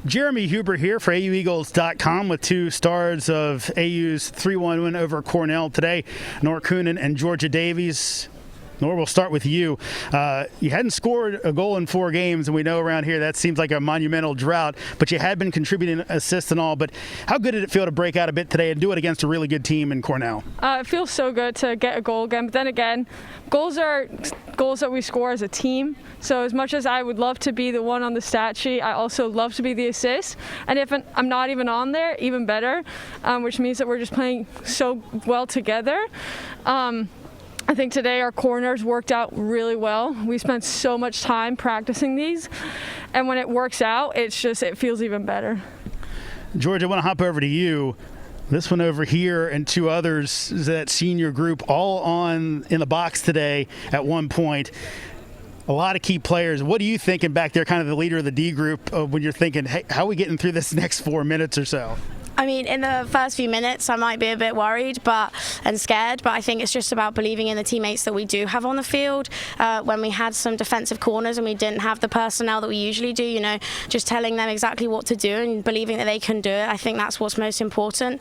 Jeremy Huber here for AUEagles.com with two stars of AU's 3-1 win over Cornell today, Noor Coenen and Georgia Davies. Noor, we'll start with you. You hadn't scored a goal in 4 games, and we know around here that seems like a monumental drought, but you had been contributing assists and all. But how good did it feel to break out a bit today and do it against a really good team in Cornell? It feels so good to get a goal again, but then again, goals are goals that we score as a team. So as much as I would love to be the one on the stat sheet, I also love to be the assist. And if I'm not even on there, even better, which means that we're just playing so well together. I think today our corners worked out really well. We spent so much time practicing these, and when it works out, it feels even better. George, I want to hop over to you. This one over here and 2 others, that senior group, all in the box today at one point. A lot of key players. What are you thinking back there, kind of the leader of the D group, when you're thinking, hey, how are we getting through this next 4 minutes or so? I mean, in the first few minutes, I might be a bit worried and scared, but I think it's just about believing in the teammates that we do have on the field. When we had some defensive corners and we didn't have the personnel that we usually do, just telling them exactly what to do and believing that they can do it. I think that's what's most important,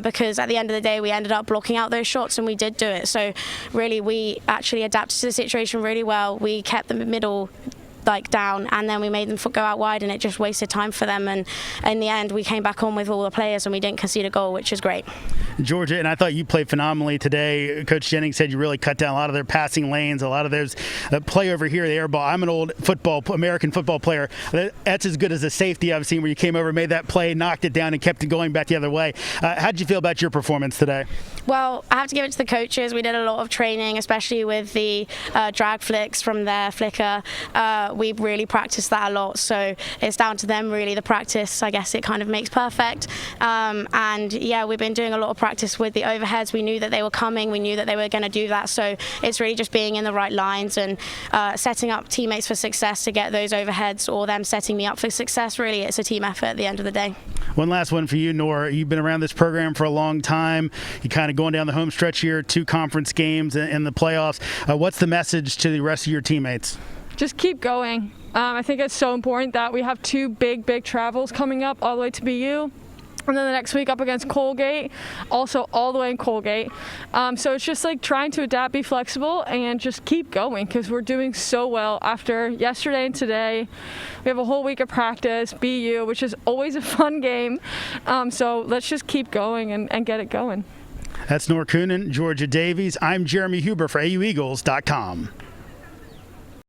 because at the end of the day, we ended up blocking out those shots and we did do it. So really, we actually adapted to the situation really well. We kept the middle down, and then we made them go out wide, and it just wasted time for them. And in the end, we came back on with all the players and we didn't concede a goal, which is great. Georgia, and I thought you played phenomenally today. Coach Jennings said you really cut down a lot of their passing lanes, a lot of those play over here, the air ball. I'm an old American football player. That's as good as a safety I've seen, where you came over, made that play, knocked it down, and kept it going back the other way. How did you feel about your performance today? Well, I have to give it to the coaches. We did a lot of training, especially with the drag flicks from their flicker. We really practiced that a lot, so it's down to them really. The practice, I guess it kind of makes perfect. And yeah, we've been doing a lot of practice with the overheads. We knew that they were coming, we knew that they were going to do that, so it's really just being in the right lines and setting up teammates for success to get those overheads, or them setting me up for success. Really, it's a team effort at the end of the day. One last one for you, Noor. You've been around this program for a long time. You kind of going down the home stretch here, 2 conference games in the playoffs. What's the message to the rest of your teammates? Just keep going. I think it's so important that we have 2 big travels coming up all the way to BU. And then the next week up against Colgate, also all the way in Colgate. So it's just trying to adapt, be flexible, and just keep going, because we're doing so well after yesterday and today. We have a whole week of practice, BU, which is always a fun game. So let's just keep going and get it going. That's Noor Coenen, Georgia Davies. I'm Jeremy Huber for AUEagles.com.